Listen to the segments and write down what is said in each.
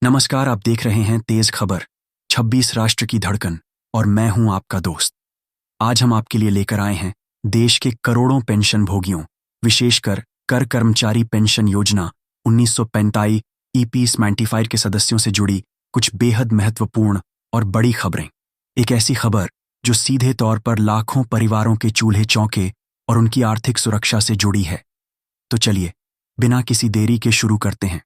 नमस्कार, आप देख रहे हैं तेज खबर 26 राष्ट्र की धड़कन और मैं हूं आपका दोस्त। आज हम आपके लिए लेकर आए हैं देश के करोड़ों पेंशन भोगियों, विशेषकर कर कर्मचारी पेंशन योजना 1945 ईपीएस 95 के सदस्यों से जुड़ी कुछ बेहद महत्वपूर्ण और बड़ी खबरें। एक ऐसी खबर जो सीधे तौर पर लाखों परिवारों के चूल्हे चौके और उनकी आर्थिक सुरक्षा से जुड़ी है। तो चलिए बिना किसी देरी के शुरू करते हैं।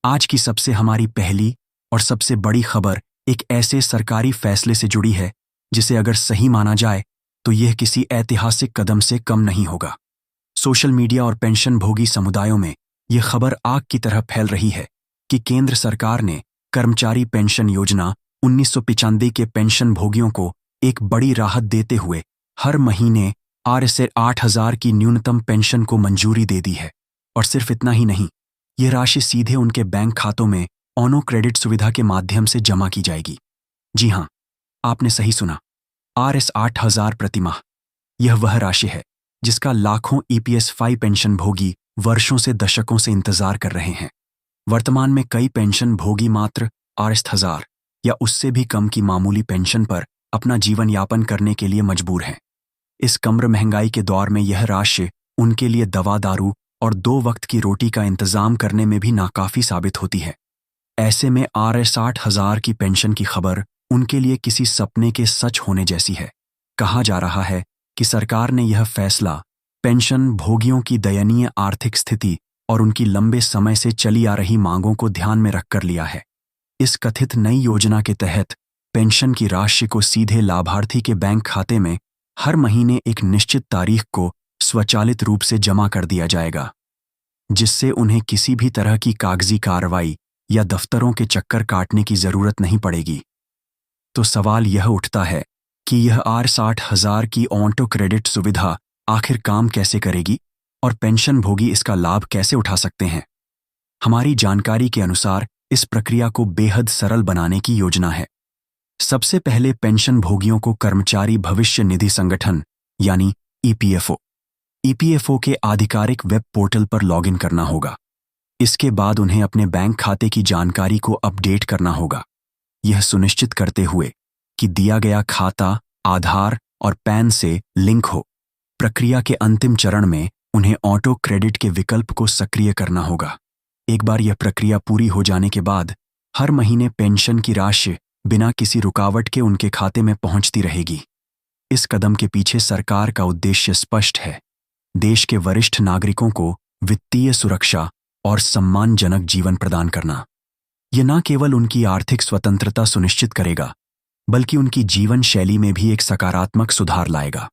आज की सबसे हमारी पहली और सबसे बड़ी खबर एक ऐसे सरकारी फैसले से जुड़ी है जिसे अगर सही माना जाए तो यह किसी ऐतिहासिक कदम से कम नहीं होगा। सोशल मीडिया और पेंशन भोगी समुदायों में यह खबर आग की तरह फैल रही है कि केंद्र सरकार ने कर्मचारी पेंशन योजना 1995 के पेंशन भोगियों को एक बड़ी राहत देते हुए हर महीने RS 8,000 की न्यूनतम पेंशन को मंजूरी दे दी है। और सिर्फ इतना ही नहीं, यह राशि सीधे उनके बैंक खातों में ऑनो क्रेडिट सुविधा के माध्यम से जमा की जाएगी। जी हां, आपने सही सुना, RS 8,000 प्रति माह। यह वह राशि है जिसका लाखों EPS 5 पेंशन भोगी वर्षों से दशकों से इंतजार कर रहे हैं। वर्तमान में कई पेंशन भोगी मात्र RS 1,000 या उससे भी कम की मामूली पेंशन पर अपना जीवन यापन करने के लिए मजबूर हैं। इस कम्र महंगाई के दौर में यह राशि उनके लिए दवा दारू और 2 वक्त की रोटी का इंतजाम करने में भी नाकाफी साबित होती है। ऐसे में RS 8,000 की पेंशन की खबर उनके लिए किसी सपने के सच होने जैसी है। कहा जा रहा है कि सरकार ने यह फैसला पेंशन भोगियों की दयनीय आर्थिक स्थिति और उनकी लंबे समय से चली आ रही मांगों को ध्यान में रखकर लिया है। इस कथित नई योजना के तहत पेंशन की राशि को सीधे लाभार्थी के बैंक खाते में हर महीने एक निश्चित तारीख को स्वचालित रूप से जमा कर दिया जाएगा, जिससे उन्हें किसी भी तरह की कागजी कार्रवाई या दफ्तरों के चक्कर काटने की जरूरत नहीं पड़ेगी। तो सवाल यह उठता है कि यह RS 8,000 की ऑटो क्रेडिट सुविधा आखिर काम कैसे करेगी और पेंशन भोगी इसका लाभ कैसे उठा सकते हैं। हमारी जानकारी के अनुसार इस प्रक्रिया को बेहद सरल बनाने की योजना है। सबसे पहले पेंशन भोगियों को कर्मचारी भविष्य निधि संगठन यानी EPFO के आधिकारिक वेब पोर्टल पर लॉगिन करना होगा। इसके बाद उन्हें अपने बैंक खाते की जानकारी को अपडेट करना होगा, यह सुनिश्चित करते हुए कि दिया गया खाता आधार और पैन से लिंक हो। प्रक्रिया के अंतिम चरण में उन्हें ऑटो क्रेडिट के विकल्प को सक्रिय करना होगा। एक बार यह प्रक्रिया पूरी हो जाने के बाद हर महीने पेंशन की राशि बिना किसी रुकावट के उनके खाते में पहुंचती रहेगी। इस कदम के पीछे सरकार का उद्देश्य स्पष्ट है, देश के वरिष्ठ नागरिकों को वित्तीय सुरक्षा और सम्मानजनक जीवन प्रदान करना। यह न केवल उनकी आर्थिक स्वतंत्रता सुनिश्चित करेगा, बल्कि उनकी जीवन शैली में भी एक सकारात्मक सुधार लाएगा।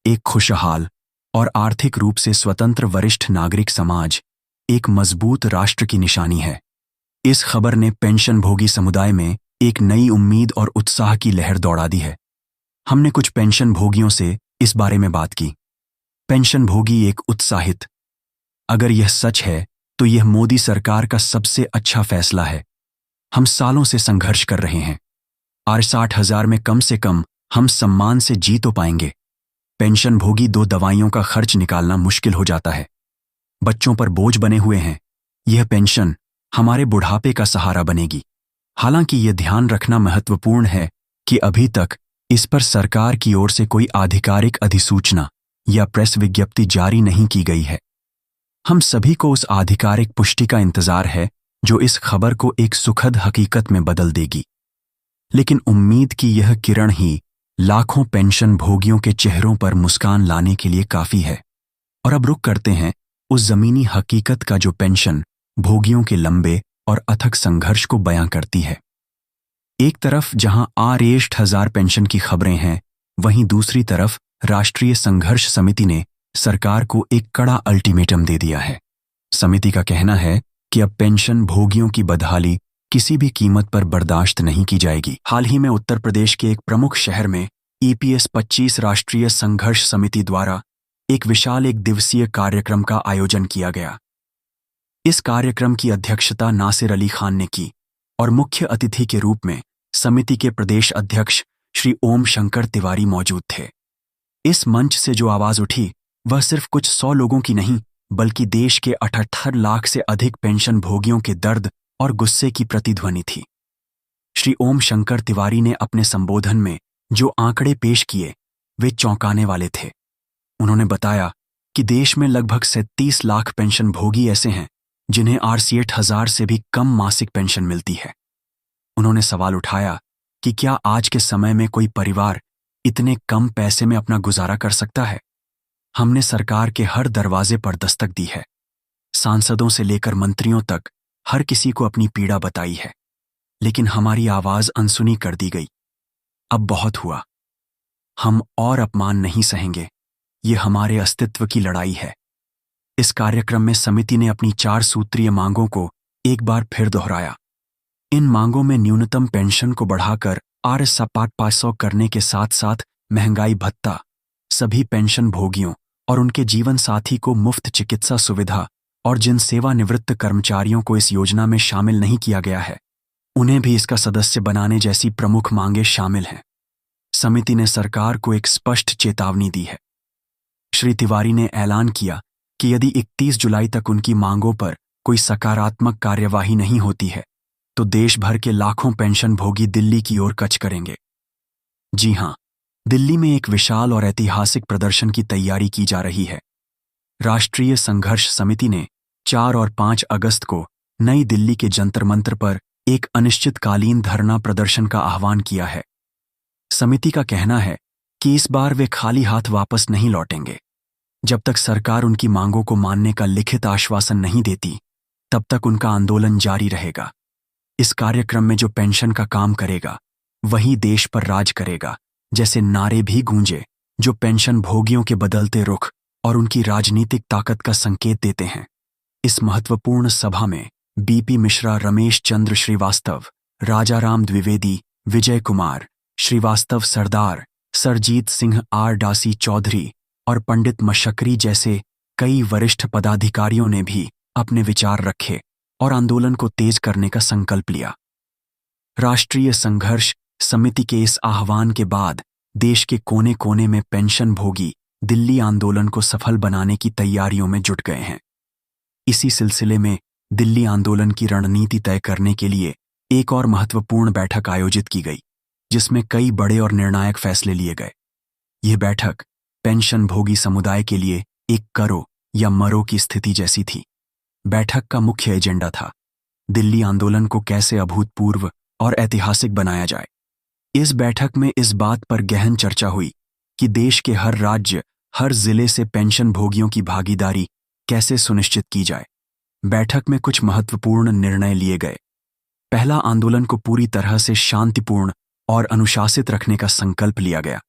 एक खुशहाल और आर्थिक रूप से स्वतंत्र वरिष्ठ नागरिक समाज एक मजबूत राष्ट्र की निशानी है। इस खबर ने पेंशन भोगी समुदाय में एक नई उम्मीद और उत्साह की लहर दौड़ा दी है। हमने कुछ पेंशन भोगियों से इस बारे में बात की। पेंशन भोगी एक उत्साहित, अगर यह सच है तो यह मोदी सरकार का सबसे अच्छा फैसला है। हम सालों से संघर्ष कर रहे हैं। RS 8,000 में कम से कम हम सम्मान से जी तो पाएंगे। पेंशन भोगी 2 दवाइयों का खर्च निकालना मुश्किल हो जाता है, बच्चों पर बोझ बने हुए हैं। यह पेंशन हमारे बुढ़ापे का सहारा बनेगी। हालांकि यह ध्यान रखना महत्वपूर्ण है कि अभी तक इस पर सरकार की ओर से कोई आधिकारिक अधिसूचना या प्रेस विज्ञप्ति जारी नहीं की गई है। हम सभी को उस आधिकारिक पुष्टि का इंतजार है जो इस खबर को एक सुखद हकीकत में बदल देगी। लेकिन उम्मीद की यह किरण ही लाखों पेंशन भोगियों के चेहरों पर मुस्कान लाने के लिए काफी है। और अब रुक करते हैं उस जमीनी हकीकत का जो पेंशन भोगियों के लंबे और अथक संघर्ष को बयां करती है। एक तरफ जहां RS 8,000 पेंशन की खबरें हैं, वहीं दूसरी तरफ राष्ट्रीय संघर्ष समिति ने सरकार को एक कड़ा अल्टीमेटम दे दिया है। समिति का कहना है कि अब पेंशन भोगियों की बदहाली किसी भी कीमत पर बर्दाश्त नहीं की जाएगी। हाल ही में उत्तर प्रदेश के एक प्रमुख शहर में EPS 25 राष्ट्रीय संघर्ष समिति द्वारा एक विशाल 1 दिवसीय कार्यक्रम का आयोजन किया गया। इस कार्यक्रम की अध्यक्षता नासिर अली खान ने की और मुख्य अतिथि के रूप में समिति के प्रदेश अध्यक्ष श्री ओम शंकर तिवारी मौजूद थे। इस मंच से जो आवाज उठी वह सिर्फ कुछ 100 लोगों की नहीं, बल्कि देश के 78 लाख से अधिक पेंशन भोगियों के दर्द और गुस्से की प्रतिध्वनि थी। श्री ओम शंकर तिवारी ने अपने संबोधन में जो आंकड़े पेश किए वे चौंकाने वाले थे। उन्होंने बताया कि देश में लगभग 37 लाख पेंशन भोगी ऐसे हैं जिन्हें 68,000 से भी कम मासिक पेंशन मिलती है। उन्होंने सवाल उठाया कि क्या आज के समय में कोई परिवार इतने कम पैसे में अपना गुजारा कर सकता है। हमने सरकार के हर दरवाजे पर दस्तक दी है। सांसदों से लेकर मंत्रियों तक हर किसी को अपनी पीड़ा बताई है, लेकिन हमारी आवाज अनसुनी कर दी गई। अब बहुत हुआ। हम और अपमान नहीं सहेंगे। ये हमारे अस्तित्व की लड़ाई है। इस कार्यक्रम में समिति ने अपनी 4 सूत्रीय मांगों को एक बार फिर दोहराया। इन मांगों में न्यूनतम पेंशन को बढ़ाकर Rs500 करने के साथ साथ महंगाई भत्ता, सभी पेंशन भोगियों और उनके जीवन साथी को मुफ्त चिकित्सा सुविधा और जिन सेवानिवृत्त कर्मचारियों को इस योजना में शामिल नहीं किया गया है उन्हें भी इसका सदस्य बनाने जैसी प्रमुख मांगें शामिल हैं। समिति ने सरकार को एक स्पष्ट चेतावनी दी है। श्री तिवारी ने ऐलान किया कि यदि 31 जुलाई तक उनकी मांगों पर कोई सकारात्मक कार्यवाही नहीं होती है तो देश भर के लाखों पेंशन भोगी दिल्ली की ओर कूच करेंगे। जी हां, दिल्ली में एक विशाल और ऐतिहासिक प्रदर्शन की तैयारी की जा रही है। राष्ट्रीय संघर्ष समिति ने 4 और 5 अगस्त को नई दिल्ली के जंतर मंतर पर एक अनिश्चितकालीन धरना प्रदर्शन का आह्वान किया है। समिति का कहना है कि इस बार वे खाली हाथ वापस नहीं लौटेंगे। जब तक सरकार उनकी मांगों को मानने का लिखित आश्वासन नहीं देती, तब तक उनका आंदोलन जारी रहेगा। इस कार्यक्रम में जो पेंशन का काम करेगा वही देश पर राज करेगा जैसे नारे भी गूंजे जो पेंशन भोगियों के बदलते रुख और उनकी राजनीतिक ताकत का संकेत देते हैं। इस महत्वपूर्ण सभा में बीपी मिश्रा, रमेश चंद्र श्रीवास्तव, राजाराम द्विवेदी, विजय कुमार श्रीवास्तव, सरदार सरजीत सिंह, आर डासी चौधरी और पंडित मशकरी जैसे कई वरिष्ठ पदाधिकारियों ने भी अपने विचार रखे और आंदोलन को तेज करने का संकल्प लिया। राष्ट्रीय संघर्ष समिति के इस आह्वान के बाद देश के कोने कोने में पेंशन भोगी दिल्ली आंदोलन को सफल बनाने की तैयारियों में जुट गए हैं। इसी सिलसिले में दिल्ली आंदोलन की रणनीति तय करने के लिए एक और महत्वपूर्ण बैठक आयोजित की गई, जिसमें कई बड़े और निर्णायक फैसले लिए गए। यह बैठक पेंशन भोगी समुदाय के लिए एक करो या मरो की स्थिति जैसी थी। बैठक का मुख्य एजेंडा था दिल्ली आंदोलन को कैसे अभूतपूर्व और ऐतिहासिक बनाया जाए। इस बैठक में इस बात पर गहन चर्चा हुई कि देश के हर राज्य, हर जिले से पेंशन भोगियों की भागीदारी कैसे सुनिश्चित की जाए। बैठक में कुछ महत्वपूर्ण निर्णय लिए गए। पहला, आंदोलन को पूरी तरह से शांतिपूर्ण और अनुशासित रखने का संकल्प लिया गया।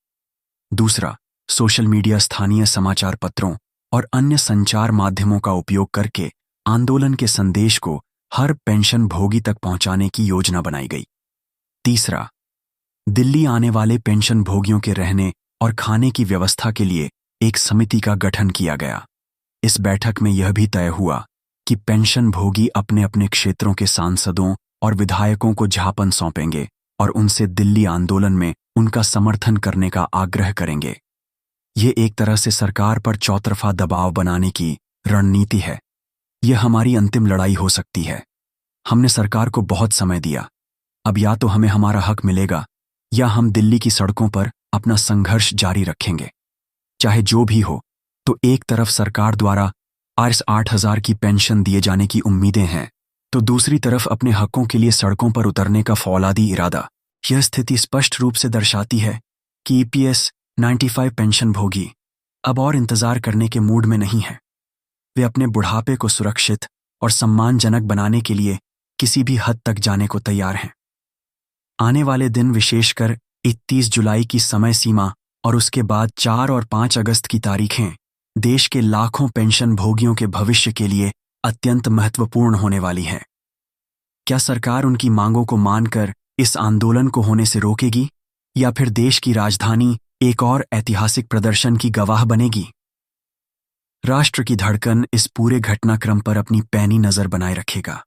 दूसरा, सोशल मीडिया, स्थानीय समाचार पत्रों और अन्य संचार माध्यमों का उपयोग करके आंदोलन के संदेश को हर पेंशन भोगी तक पहुंचाने की योजना बनाई गई। तीसरा, दिल्ली आने वाले पेंशन भोगियों के रहने और खाने की व्यवस्था के लिए एक समिति का गठन किया गया। इस बैठक में यह भी तय हुआ कि पेंशन भोगी अपने अपने क्षेत्रों के सांसदों और विधायकों को ज्ञापन सौंपेंगे और उनसे दिल्ली आंदोलन में उनका समर्थन करने का आग्रह करेंगे। ये एक तरह से सरकार पर चौतरफा दबाव बनाने की रणनीति है। यह हमारी अंतिम लड़ाई हो सकती है। हमने सरकार को बहुत समय दिया। अब या तो हमें हमारा हक मिलेगा या हम दिल्ली की सड़कों पर अपना संघर्ष जारी रखेंगे। चाहे जो भी हो, तो एक तरफ सरकार द्वारा Rs 8,000 की पेंशन दिए जाने की उम्मीदें हैं, तो दूसरी तरफ अपने हकों के लिए सड़कों पर उतरने का फौलादी इरादा। यह स्थिति स्पष्ट रूप से दर्शाती है कि EPS 95 पेंशन भोगी अब और इंतजार करने के मूड में नहीं है। वे अपने बुढ़ापे को सुरक्षित और सम्मानजनक बनाने के लिए किसी भी हद तक जाने को तैयार हैं। आने वाले दिन, विशेषकर 31 जुलाई की समय सीमा और उसके बाद 4 और 5 अगस्त की तारीखें, देश के लाखों पेंशन भोगियों के भविष्य के लिए अत्यंत महत्वपूर्ण होने वाली हैं। क्या सरकार उनकी मांगों को मानकर इस आंदोलन को होने से रोकेगी या फिर देश की राजधानी एक और ऐतिहासिक प्रदर्शन की गवाह बनेगी? राष्ट्र की धड़कन इस पूरे घटनाक्रम पर अपनी पैनी नजर बनाए रखेगा।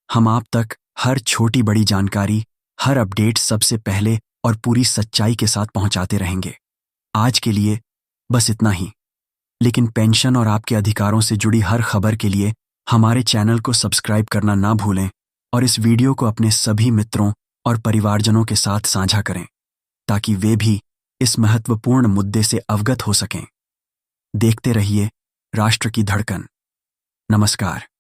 हम आप तक हर छोटी बड़ी जानकारी, हर अपडेट सबसे पहले और पूरी सच्चाई के साथ पहुंचाते रहेंगे। आज के लिए बस इतना ही, लेकिन पेंशन और आपके अधिकारों से जुड़ी हर खबर के लिए हमारे चैनल को सब्सक्राइब करना ना भूलें और इस वीडियो को अपने सभी मित्रों और परिवारजनों के साथ साझा करें ताकि वे भी इस महत्वपूर्ण मुद्दे से अवगत हो सकें। देखते रहिए राष्ट्र की धड़कन। नमस्कार।